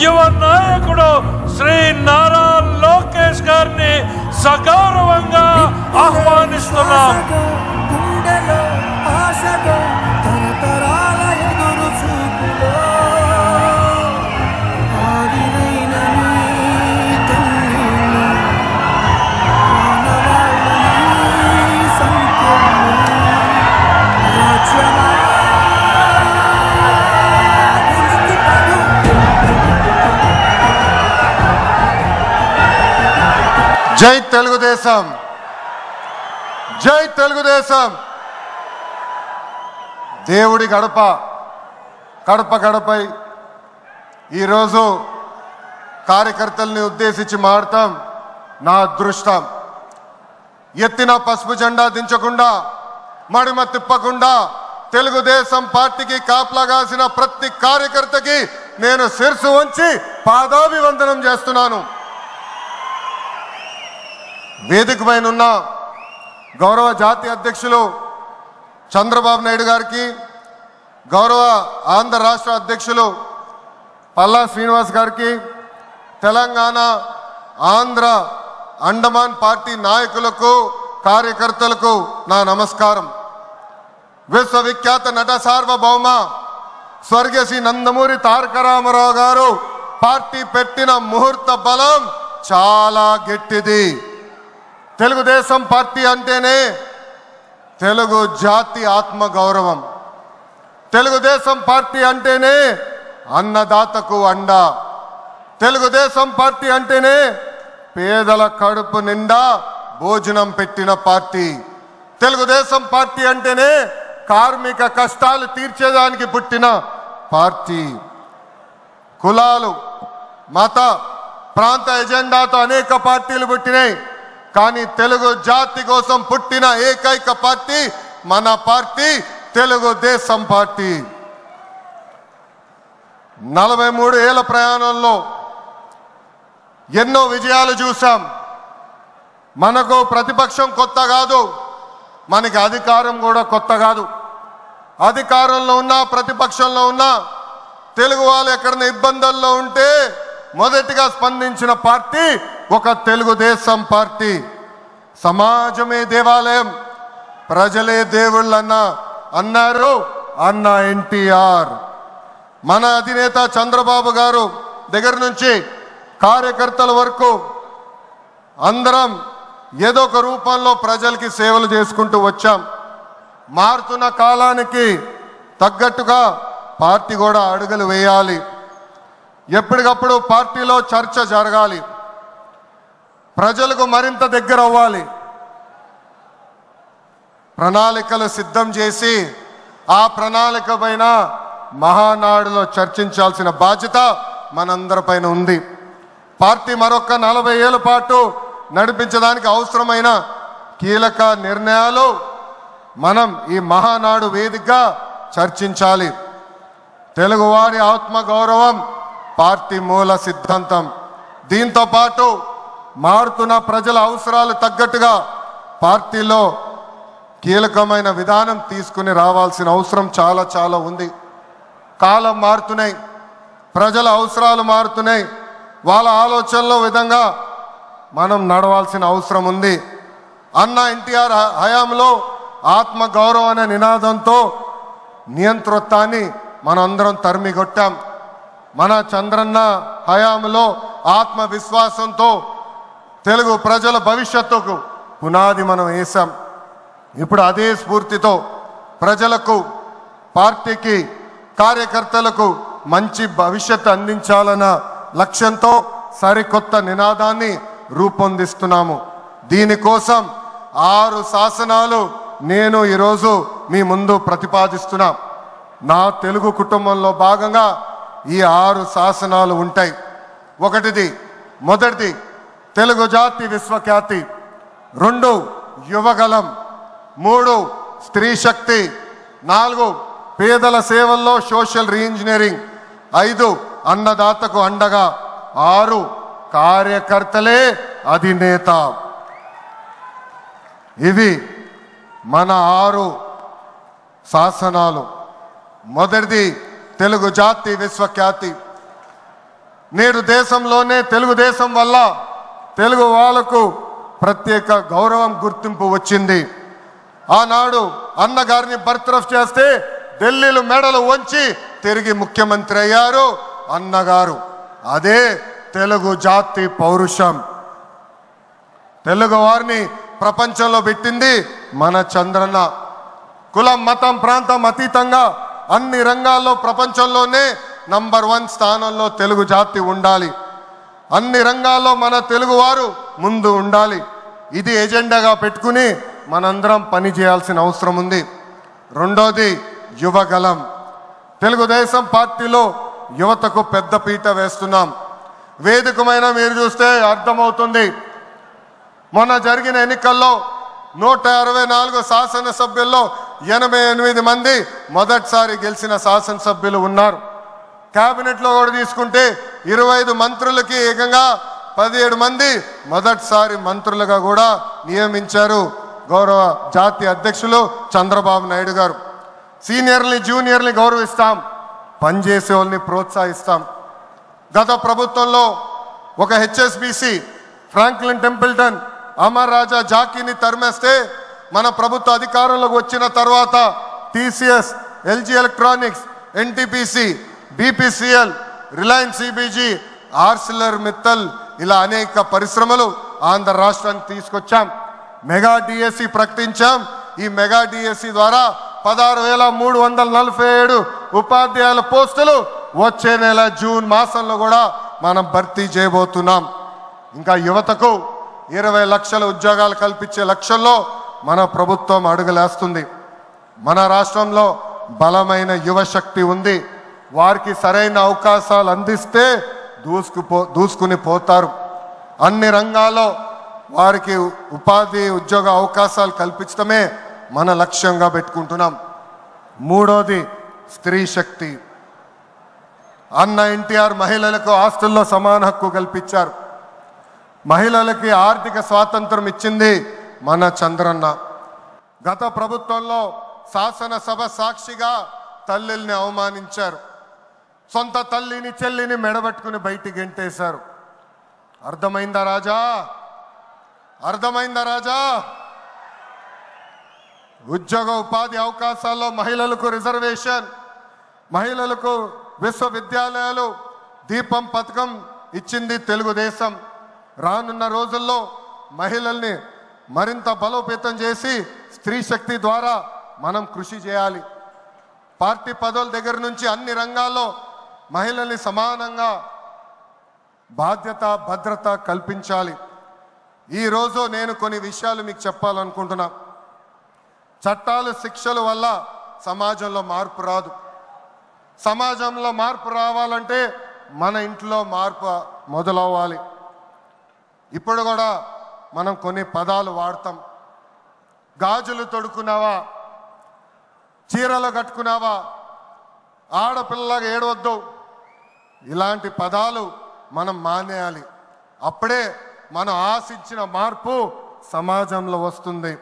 యువ నాయకుడు శ్రీ నారా లోకేష్ గారిని సగౌరవంగా ఆహ్వానిస్తున్నాం. జై తెలుగుదేశం, జై తెలుగుదేశం. దేవుడి గడప కడప గడపై ఈరోజు కార్యకర్తల్ని ఉద్దేశించి మాడతాం. నా అదృష్టం, ఎత్తిన పసుపు జెండా దించకుండా మడిమ తిప్పకుండా తెలుగుదేశం పార్టీకి కాపలాగాసిన ప్రతి కార్యకర్తకి నేను శిరసు వంచి పాదాభివందనం చేస్తున్నాను. వేదిక పైన ఉన్న గౌరవ జాతీయ అధ్యక్షులు చంద్రబాబు నాయుడు గారికి, గౌరవ ఆంధ్ర రాష్ట్ర అధ్యక్షులు పల్లా శ్రీనివాస్ గారికి, తెలంగాణ ఆంధ్ర అండమాన్ పార్టీ నాయకులకు కార్యకర్తలకు నా నమస్కారం. విశ్వవిఖ్యాత నట సార్వభౌమ స్వర్గీయ శ్రీ నందమూరి తారక రామారావు గారు పార్టీ పెట్టిన ముహూర్త బలం చాలా గట్టిది. తెలుగుదేశం పార్టీ అంటేనే తెలుగు జాతి ఆత్మ గౌరవం. తెలుగుదేశం పార్టీ అంటేనే అన్నదాతకు అండ. తెలుగుదేశం పార్టీ అంటేనే పేదల కడుపు నిండా భోజనం పెట్టిన పార్టీ. తెలుగుదేశం పార్టీ అంటేనే కార్మిక కష్టాలు తీర్చేదానికి పుట్టిన పార్టీ. కులాలు, మత, ప్రాంత ఎజెండాతో అనేక పార్టీలు పుట్టినాయి. కానీ తెలుగు జాతి కోసం పుట్టిన ఏకైక పార్టీ మన పార్టీ తెలుగుదేశం పార్టీ. 43 ఏళ్ల ప్రయాణంలో ఎన్నో విజయాలు చూసాం. మనకు ప్రతిపక్షం కొత్త కాదు, మనకి అధికారం కూడా కొత్త కాదు. అధికారంలో ఉన్నా ప్రతిపక్షంలో ఉన్నా తెలుగు వాళ్ళు ఎక్కడైనా ఇబ్బందుల్లో ఉంటే మొదటిగా స్పందించిన పార్టీ ఒక తెలుగుదేశం పార్టీ. సమాజమే దేవాలయం, ప్రజలే దేవుళ్ళన్న అన్నారు అన్న ఎన్టీఆర్. మన అధినేత చంద్రబాబు గారు దగ్గర నుంచి కార్యకర్తల వరకు అందరం ఏదో ఒక రూపంలో ప్రజలకి సేవలు చేసుకుంటూ వచ్చాం. మారుతున్న కాలానికి తగ్గట్టుగా పార్టీ కూడా అడుగులు వేయాలి. ఎప్పటికప్పుడు పార్టీలో చర్చ జరగాలి, ప్రజలకు మరింత దగ్గర అవ్వాలి. ప్రణాళికలు సిద్ధం చేసి ఆ ప్రణాళిక పైన మహానాడులో చర్చించాల్సిన బాధ్యత మనందరిపైన ఉంది. పార్టీ మరొక 40 ఏళ్ల పాటు నడిపించడానికి అవసరమైన కీలక నిర్ణయాలు మనం ఈ మహానాడు వేదికగా చర్చించాలి. తెలుగువారి ఆత్మగౌరవం పార్టీ మూల సిద్ధాంతం. దీంతో పాటు మారుతున్న ప్రజల అవసరాలు తగ్గట్టుగా పార్టీలో కీలకమైన విధానం తీసుకుని రావాల్సిన అవసరం చాలా చాలా ఉంది. కాలం మారుతున్నాయి, ప్రజల అవసరాలు మారుతున్నాయి, వాళ్ళ ఆలోచనలో విధంగా మనం నడవాల్సిన అవసరం ఉంది. అన్న ఎన్టీఆర్ హయాంలో ఆత్మ గౌరవం అనే నినాదంతో నియంతృత్వాన్ని మనందరం తరిమికొట్టాం. మన చంద్రన్న హయాంలో ఆత్మవిశ్వాసంతో తెలుగు ప్రజల భవిష్యత్తుకు పునాది మనం వేశాం. ఇప్పుడు అదే స్ఫూర్తితో ప్రజలకు, పార్టీకి, కార్యకర్తలకు మంచి భవిష్యత్తు అందించాలన్న లక్ష్యంతో సరికొత్త నినాదాన్ని రూపొందిస్తున్నాము. దీనికోసం 6 శాసనాలు నేను ఈరోజు మీ ముందు ప్రతిపాదిస్తున్నా. నా తెలుగు కుటుంబంలో భాగంగా ఈ 6 శాసనాలు ఉంటాయి. మొదటిది తెలుగు జాతి విశ్వఖ్యాతి, 2 యువగలం, 3 స్త్రీ శక్తి, 4 పేదల సేవల్లో సోషల్ రీఇంజనీరింగ్, 5 అన్నదాతకు అండగా, 6 కార్యకర్తలే అధినేత. ఇవి మన 6 శాసనాలు. మొదటిది తెలుగు జాతి విశ్వఖ్యాతి. నేడు దేశంలోనే తెలుగుదేశం వల్ల తెలుగు వాళ్ళకు ప్రత్యేక గౌరవం గుర్తింపు వచ్చింది. ఆనాడు అన్నగారిని బర్తరఫ్ చేస్తే ఢిల్లీలో మెడలు వంచి తిరిగి ముఖ్యమంత్రి అయ్యారు అన్నగారు. అదే తెలుగు జాతి పౌరుషం. తెలుగు వారిని ప్రపంచంలో పెట్టింది మన చంద్రన్న. కులం, మతం, ప్రాంతం అతీతంగా అన్ని రంగాల్లో ప్రపంచంలోనే నంబర్ 1 స్థానంలో తెలుగు జాతి ఉండాలి. అన్ని రంగాల్లో మన తెలుగువారు ముందు ఉండాలి. ఇది ఎజెండాగా పెట్టుకుని మనందరం పని చేయాల్సిన అవసరం ఉంది. రెండోది యువగలం. తెలుగుదేశం పార్టీలో యువతకు పెద్ద పీట వేస్తున్నాం. వేదికమైన మీరు చూస్తే అర్థమవుతుంది. మొన్న జరిగిన ఎన్నికల్లో 164 శాసనసభ్యుల్లో 88 మంది మొదటిసారి గెలిచిన శాసనసభ్యులు ఉన్నారు. క్యాబినెట్లో కూడా తీసుకుంటే 25 మంత్రులకి ఏకంగా 17 మంది మొదటిసారి మంత్రులుగా కూడా నియమించారు గౌరవ జాతీయ అధ్యక్షులు చంద్రబాబు నాయుడు గారు. సీనియర్ని, జూనియర్ని గౌరవిస్తాం, పనిచేసే వాళ్ళని ప్రోత్సహిస్తాం. గత ప్రభుత్వంలో ఒక HSBC Franklin Templeton, Amar Raja జాకీని తరిమేస్తే మన ప్రభుత్వ అధికారంలోకి వచ్చిన తర్వాత TCS, LG electronics, NTPC, BPCL, Reliance CBG, Arcelor Mittal ఇలా అనేక పరిశ్రమలు ఆంధ్ర రాష్ట్రానికి తీసుకొచ్చాం. మెగా డిఎస్సి ప్రకటించాం. ఈ మెగా డిఎస్సి ద్వారా 16,347 ఉపాధ్యాయుల పోస్టులు వచ్చే నెల జూన్ మాసంలో కూడా మనం భర్తీ చేయబోతున్నాం. ఇంకా యువతకు 20 లక్షల ఉద్యోగాలు కల్పించే లక్ష్యంలో మన ప్రభుత్వం అడుగులేస్తుంది. మన రాష్ట్రంలో బలమైన యువశక్తి ఉంది. వారికి సరైన అవకాశాలు అందిస్తే దూసుకుని పోతారు. అన్ని రంగాల్లో వారికి ఉపాధి, ఉద్యోగ అవకాశాలు కల్పించడమే మన లక్ష్యంగా పెట్టుకుంటున్నాం. మూడోది స్త్రీ శక్తి. అన్న ఎన్టీఆర్ మహిళలకు ఆస్తుల్లో సమాన హక్కు కల్పించారు. మహిళలకి ఆర్థిక స్వాతంత్రం ఇచ్చింది మన చంద్రన్న. గత ప్రభుత్వంలో శాసనసభ సాక్షిగా తల్లిల్ని అవమానించారు. సొంత తల్లిని, చెల్లిని మెడబట్టుకుని బయటికి గెంటేశారు. అర్థమైందా రాజా? అర్థమైందా రాజా? ఉద్యోగ ఉపాధి అవకాశాల్లో మహిళలకు రిజర్వేషన్, మహిళలకు విశ్వవిద్యాలయాలు, దీపం పథకం ఇచ్చింది తెలుగుదేశం. రానున్న రోజుల్లో మహిళల్ని మరింత బలోపేతం చేసి స్త్రీ శక్తి ద్వారా మనం కృషి చేయాలి. పార్టీ పదవుల దగ్గర నుంచి అన్ని రంగాల్లో మహిళల్ని సమానంగా బాధ్యత, భద్రత కల్పించాలి. ఈరోజు నేను కొన్ని విషయాలు మీకు చెప్పాలనుకుంటున్నా. చట్టాలు, శిక్షల వల్ల సమాజంలో మార్పు రాదు. సమాజంలో మార్పు రావాలంటే మన ఇంట్లో మార్పు మొదలవ్వాలి. ఇప్పుడు కూడా మనం కొన్ని పదాలు వాడతాం. గాజులు తొడుక్కున్నావా, చీరలు కట్టుకున్నావా, ఆడపిల్లగా ఏడవద్దు, ఇలాంటి పదాలు మనం మానేయాలి. అప్పుడే మనం ఆశించిన మార్పు సమాజంలో వస్తుంది.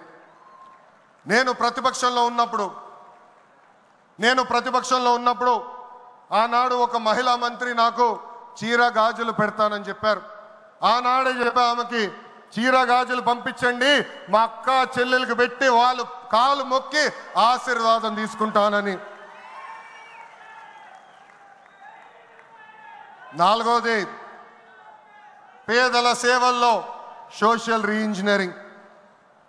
నేను ప్రతిపక్షంలో ఉన్నప్పుడు ఆనాడు ఒక మహిళా మంత్రి నాకు చీర గాజులు పెడతానని చెప్పారు. ఆనాడే చెప్పా ఆమెకి, చీర గాజులు పంపించండి, మా అక్క చెల్లెలకు పెట్టి వాళ్ళు కాలు మొక్కి ఆశీర్వాదం తీసుకుంటానని. నాలుగోది పేదల సేవల్లో సోషల్ రీఇంజనీరింగ్.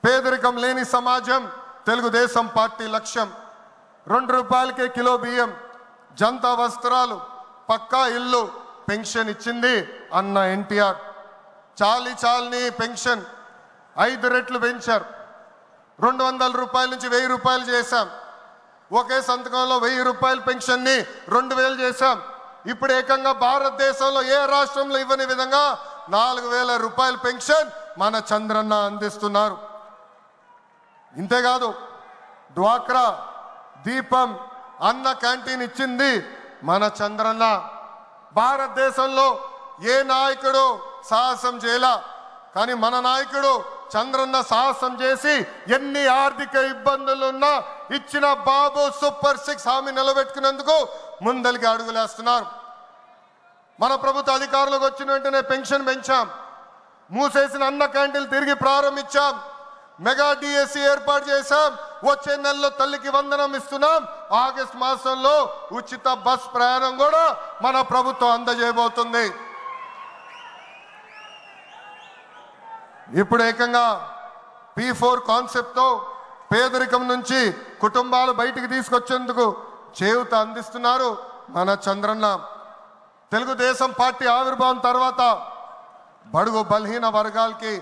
పేదరికం లేని సమాజం తెలుగుదేశం పార్టీ లక్ష్యం. 2 రూపాయలకే కిలో బియ్యం, జంతా వస్త్రాలు, పక్కా ఇల్లు, పెన్షన్ ఇచ్చింది అన్న ఎన్టీఆర్. చాలని పెన్షన్ 5 రెట్లు పెంచారు. 200 రూపాయల నుంచి 1000 రూపాయలు చేశాం. ఒకే సంతకంలో 1000 రూపాయల పెన్షన్ని 2000 చేశాం. ఇప్పుడు ఏకంగా భారతదేశంలో ఏ రాష్ట్రంలో ఇవ్వని విధంగా 4000 రూపాయల పెన్షన్ మన చంద్రన్న అందిస్తున్నారు. ఇంతేకాదు డ్వాక్రా, దీపం, అన్న క్యాంటీన్ ఇచ్చింది మన చంద్రన్న. భారతదేశంలో ఏ నాయకుడు సాహసం చేయలా, కానీ మన నాయకుడు చంద్రన్న సాహసం చేసి ఎన్ని ఆర్థిక ఇబ్బందులున్నా ఇచ్చిన బాబు సూపర్ 6 హామీ నిలబెట్టుకునేందుకు ముందలికి అడుగులేస్తున్నారు. మన ప్రభుత్వ అధికారులకు వచ్చిన వెంటనే పెన్షన్ పెంచాం, మూసేసిన అన్న క్యాంటీన్లు తిరిగి ప్రారంభించాం, మెగా డిఎస్సి ఏర్పాటు చేశాం, వచ్చే నెలలో తల్లికి వందనం ఇస్తున్నాం, ఆగస్టు మాసంలో ఉచిత బస్ ప్రయాణం కూడా మన ప్రభుత్వం అందజేయబోతుంది. ఇప్పుడు ఏకంగా P4 కాన్సెప్ట్తో పేదరికం నుంచి కుటుంబాలు బయటికి తీసుకొచ్చేందుకు చేయూత అందిస్తున్నారు మన చంద్రన్న. తెలుగుదేశం పార్టీ ఆవిర్భావం తర్వాత బడుగు బలహీన వర్గాలకి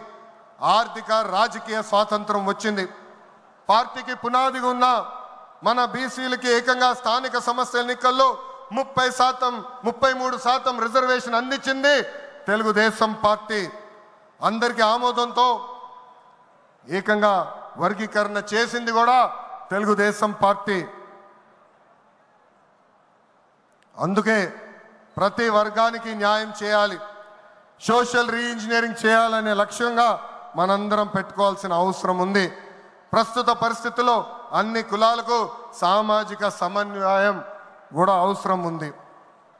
ఆర్థిక రాజకీయ స్వాతంత్రం వచ్చింది. పార్టీకి పునాదిగా ఉన్న మన బీసీలకి ఏకంగా స్థానిక సంస్థల ఎన్నికల్లో 33% రిజర్వేషన్ అందించింది తెలుగుదేశం పార్టీ. అందరికీ ఆమోదంతో ఏకంగా వర్గీకరణ చేసింది కూడా తెలుగుదేశం పార్టీ. అందుకే ప్రతి వర్గానికి న్యాయం చేయాలి, సోషల్ రీఇంజనీరింగ్ చేయాలనే లక్ష్యంగా మనందరం పెట్టుకోవాల్సిన అవసరం ఉంది. ప్రస్తుత పరిస్థితుల్లో అన్ని కులాలకు సామాజిక సమన్వయం కూడా అవసరం ఉంది.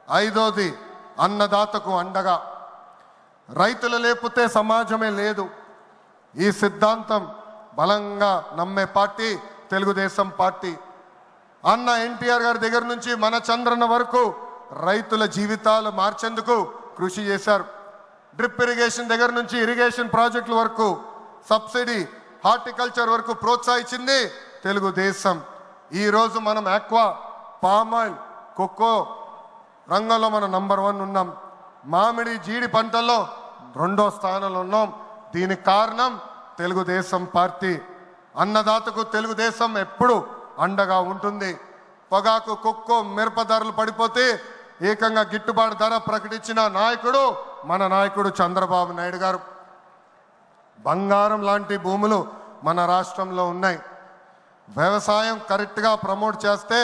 5వది అన్నదాతకు అండగా. రైతులు లేకపోతే సమాజమే లేదు. ఈ సిద్ధాంతం బలంగా నమ్మే పార్టీ తెలుగుదేశం పార్టీ. అన్న ఎన్టీఆర్ గారి దగ్గర నుంచి మన చంద్రన్న వరకు రైతుల జీవితాలు మార్చేందుకు కృషి చేశారు. డ్రిప్ ఇరిగేషన్ దగ్గర నుంచి ఇరిగేషన్ ప్రాజెక్టుల వరకు, సబ్సిడీ హార్టికల్చర్ వరకు ప్రోత్సహించింది తెలుగుదేశం. ఈరోజు మనం ఆక్వా, పామాయిల్, కోకో రంగంలో మనం నంబర్ 1 ఉన్నాం. మామిడి, జీడి పంటల్లో 2వ స్థానంలో ఉన్నాం. దీనికి కారణం తెలుగుదేశం పార్టీ. అన్నదాతకు తెలుగుదేశం ఎప్పుడు అండగా ఉంటుంది. పొగాకు, కొక్కో, మిరప ధరలు పడిపోతే ఏకంగా గిట్టుబాటు ధర ప్రకటించిన నాయకుడు మన నాయకుడు చంద్రబాబు నాయుడు గారు. బంగారం లాంటి భూములు మన రాష్ట్రంలో ఉన్నాయి. వ్యవసాయం కరెక్ట్గా ప్రమోట్ చేస్తే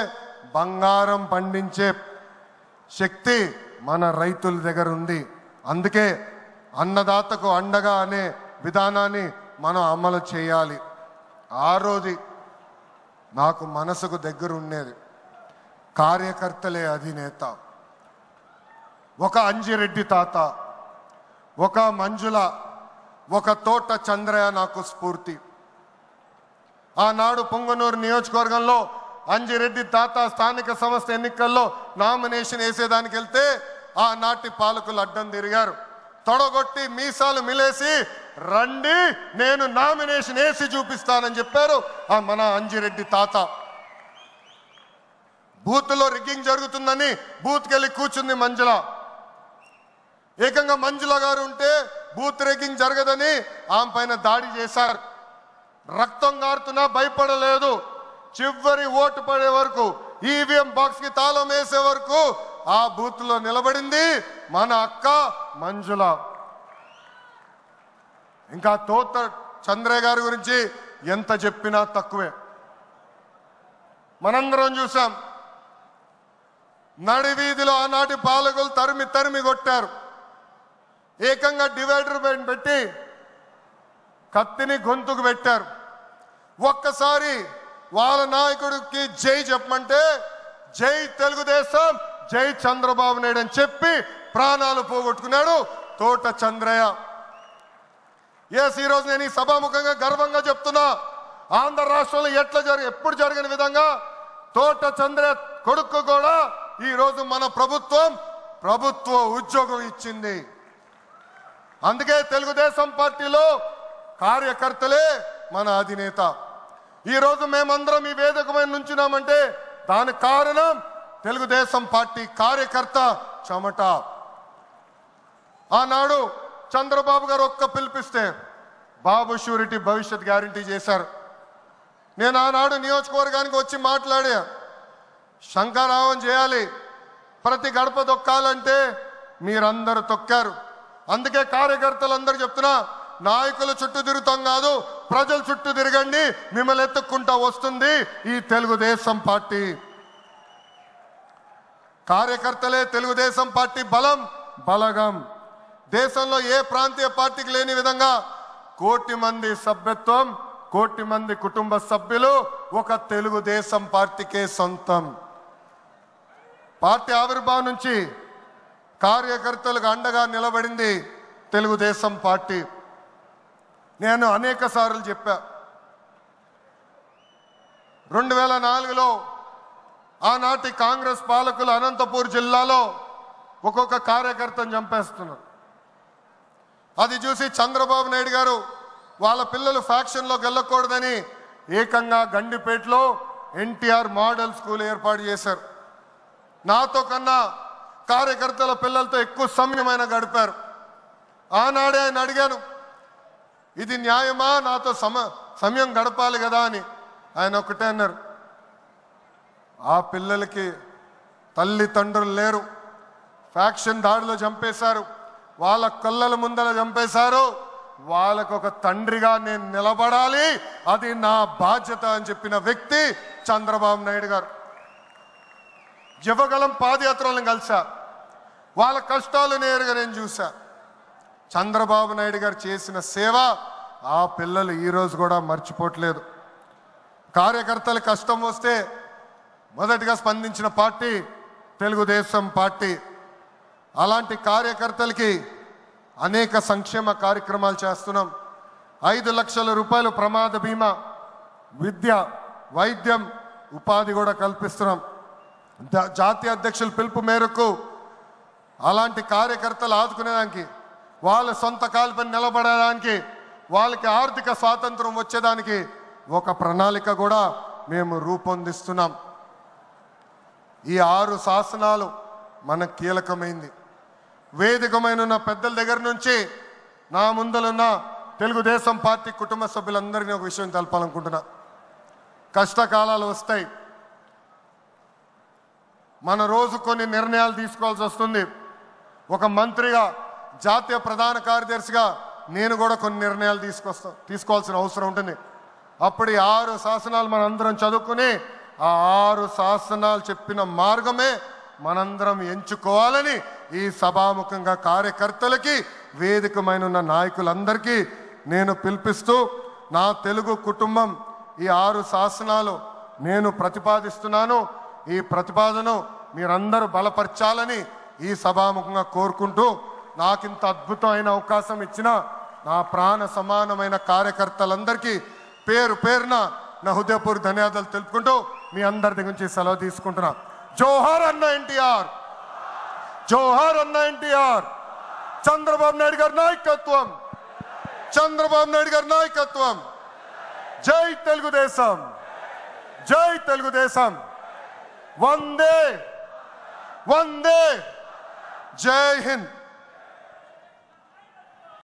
బంగారం పండించే శక్తి మన రైతుల దగ్గర ఉంది. అందుకే అన్నదాతకు అండగా అనే విధానాన్ని మనం అమలు చేయాలి. 6వది నాకు మనసుకు దగ్గర ఉండేది, కార్యకర్తలే అధినేత. ఒక అంజిరెడ్డి తాత, ఒక మంజుల, ఒక తోట చంద్రయ్య నాకు స్ఫూర్తి. ఆనాడు పొంగనూరు నియోజకవర్గంలో అంజిరెడ్డి తాత స్థానిక సంస్థ ఎన్నికల్లో నామినేషన్ వేసేదానికి వెళ్తే ఆనాటి పాలకులు అడ్డం తిరిగారు. తొడగొట్టి మీసాలు మిలేసి రండి నేను నామినేషన్ వేసి చూపిస్తానని చెప్పారు మన అంజిరెడ్డి తాత. బూత్లో రిగ్గింగ్ జరుగుతుందని బూత్కి వెళ్ళి కూర్చుంది మంజుల. ఏకంగా మంజుల గారు ఉంటే బూత్ రిగ్గింగ్ జరగదని ఆమె పైన దాడి చేశారు. రక్తం గారుతున్నా భయపడలేదు. చివరి ఓటు పడే వరకు, ఈవీఎం బాక్స్ కి తాళం వేసే వరకు ఆ బూత్ లో నిలబడింది మన అక్క మంజుల. ఇంకా తోట చంద్రయ్య గారి గురించి ఎంత చెప్పినా తక్కువే. మనందరం చూసాం, నడివీధిలో ఆనాటి పాలకులు తరిమి తరిమి కొట్టారు. ఏకంగా డివైడర్ పెట్టి కత్తిని గొంతుకు పెట్టారు. ఒక్కసారి వాళ్ళ నాయకుడికి జై చెప్పమంటే జై తెలుగుదేశం, జై చంద్రబాబు నాయుడు అని చెప్పి ప్రాణాలు పోగొట్టుకున్నాడు తోట చంద్రయ్య. ఈరోజు నేను ఈ సభాముఖంగా గర్వంగా చెప్తున్నా, ఆంధ్ర రాష్ట్రంలో ఎప్పుడు జరిగిన విధంగా తోట చంద్రయ్య కొడుకు కూడా ఈరోజు మన ప్రభుత్వ ఉద్యోగం ఇచ్చింది. అందుకే తెలుగుదేశం పార్టీలో కార్యకర్తలే మన అధినేత. ఈరోజు మేమందరం ఈ వేదిక మీద నుంచున్నామంటే దానికి కారణం తెలుగుదేశం పార్టీ కార్యకర్త చెమట. ఆనాడు చంద్రబాబు గారు ఒక్క పిలిపిస్తే బాబు షూరిటీ భవిష్యత్ గ్యారంటీ చేశారు. నేను ఆనాడు నియోజకవర్గానికి వచ్చి మాట్లాడా, శంఖారావం చేయాలి, ప్రతి గడప తొక్కాలంటే మీరందరూ తొక్కారు. అందుకే కార్యకర్తలందరూ చెప్తున్నా, నాయకుల చుట్టూ తిరుగుతాం కాదు, ప్రజల చుట్టూ తిరగండి, మిమ్మల్ని ఎత్తుక్కుంటా వస్తుంది ఈ తెలుగుదేశం పార్టీ. కార్యకర్తలే తెలుగుదేశం పార్టీ బలగం. దేశంలో ఏ ప్రాంతీయ పార్టీకి లేని విధంగా 1 కోటి మంది సభ్యత్వం, 1 కోటి మంది కుటుంబ సభ్యులు ఒక తెలుగుదేశం పార్టీకే సొంతం. పార్టీ ఆవిర్భావం నుంచి కార్యకర్తలకు అండగా నిలబడింది తెలుగుదేశం పార్టీ. నేను అనేక సార్లు చెప్పా, 2004లో ఆనాటి కాంగ్రెస్ పాలకులు అనంతపూర్ జిల్లాలో ఒక్కొక్క కార్యకర్తను చంపేస్తున్నారు. అది చూసి చంద్రబాబు నాయుడు గారు వాళ్ళ పిల్లలు ఫ్యాక్షన్లోకి వెళ్ళకూడదని ఏకంగా గండిపేటలో ఎన్టీఆర్ మోడల్ స్కూల్ ఏర్పాటు చేశారు. నాతో కన్నా కార్యకర్తల పిల్లలతో ఎక్కువ సమయమైన గడిపారు. ఆనాడే ఆయన అడిగాను, ఇది న్యాయమా, నాతో సమయం గడపాలి కదా అని. ఆయన ఒకటే అన్నారు, ఆ పిల్లలకి తల్లిదండ్రులు లేరు, ఫ్యాక్షన్ దాడిలో చంపేశారు, వాళ్ళ కళ్ళల ముందర చంపేశారు, వాళ్ళకు ఒక తండ్రిగా నేను నిలబడాలి, అది నా బాధ్యత అని చెప్పిన వ్యక్తి చంద్రబాబు నాయుడు గారు. యువగలం పాదయాత్రలను కలిసా, వాళ్ళ కష్టాలు నేరుగా నేను చూసా. చంద్రబాబు నాయుడు గారు చేసిన సేవ ఆ పిల్లలు ఈరోజు కూడా మర్చిపోవట్లేదు. కార్యకర్తల కష్టం వస్తే మొదటిగా స్పందించిన పార్టీ తెలుగుదేశం పార్టీ. అలాంటి కార్యకర్తలకి అనేక సంక్షేమ కార్యక్రమాలు చేస్తున్నాం. 5 లక్షల రూపాయలు ప్రమాద బీమా, విద్య, వైద్యం, ఉపాధి కూడా కల్పిస్తున్నాం. జాతీయ అధ్యక్షుల పిలుపు మేరకు అలాంటి కార్యకర్తలు ఆదుకునేదానికి, వాళ్ళ సొంత కాలుపై నిలబడడానికి, వాళ్ళకి ఆర్థిక స్వాతంత్రం వచ్చేదానికి ఒక ప్రణాళిక కూడా మేము రూపొందిస్తున్నాం. ఈ 6 శాసనాలు మనకు కీలకమైంది. వేదికమైన పెద్దల దగ్గర నుంచి నా ముందలున్న తెలుగుదేశం పార్టీ కుటుంబ సభ్యులందరినీ ఒక విషయం తెలపాలనుకుంటున్నా. కష్టకాలాలు వస్తాయి, మన రోజు కొన్ని నిర్ణయాలు తీసుకోవాల్సి వస్తుంది. ఒక మంత్రిగా, జాతీయ ప్రధాన కార్యదర్శిగా నేను కూడా కొన్ని నిర్ణయాలు తీసుకోవాల్సిన అవసరం ఉంటుంది. అప్పుడు ఈ 6 శాసనాలు మనందరం చదువుకుని ఆ 6 శాసనాలు చెప్పిన మార్గమే మనందరం ఎంచుకోవాలని ఈ సభాముఖంగా కార్యకర్తలకి, వేదికమైన నాయకులందరికీ నేను పిలిపిస్తూ, నా తెలుగు కుటుంబం ఈ 6 శాసనాలు నేను ప్రతిపాదిస్తున్నాను. ఈ ప్రతిపాదన మీరందరూ బలపరచాలని ఈ సభాముఖంగా కోరుకుంటూ, నాకింత అద్భుతమైన అవకాశం ఇచ్చిన నా ప్రాణ సమానమైన కార్యకర్తలందరికీ పేరు పేరున నా హృదయపూర్వక ధన్యవాదాలు తెలుపుకుంటూ మీ అందరి దగ్గర నుంచి సెలవు తీసుకుంటున్నా. జోహార్ అన్న ఎన్టీఆర్, జోహార్ అన్న ఎన్టీఆర్. చంద్రబాబు నాయుడు గారి నాయకత్వం, చంద్రబాబు నాయుడు గారి నాయకత్వం. జై తెలుగుదేశం, జై తెలుగుదేశం. వందే వందే, జై హింద్.